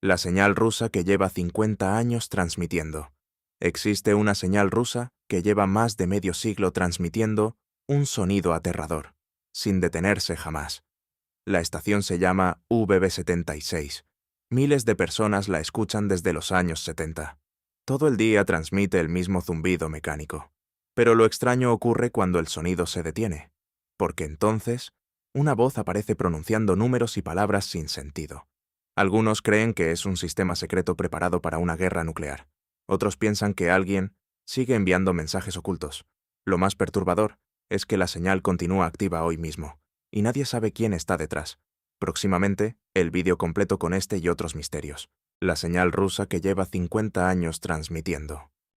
La señal rusa que lleva 50 años transmitiendo. Existe una señal rusa que lleva más de medio siglo transmitiendo un sonido aterrador, sin detenerse jamás. La estación se llama VB76. Miles de personas la escuchan desde los años 70. Todo el día transmite el mismo zumbido mecánico. Pero lo extraño ocurre cuando el sonido se detiene, porque entonces una voz aparece pronunciando números y palabras sin sentido. Algunos creen que es un sistema secreto preparado para una guerra nuclear. Otros piensan que alguien sigue enviando mensajes ocultos. Lo más perturbador es que la señal continúa activa hoy mismo, y nadie sabe quién está detrás. Próximamente, el vídeo completo con este y otros misterios. La señal rusa que lleva 50 años transmitiendo.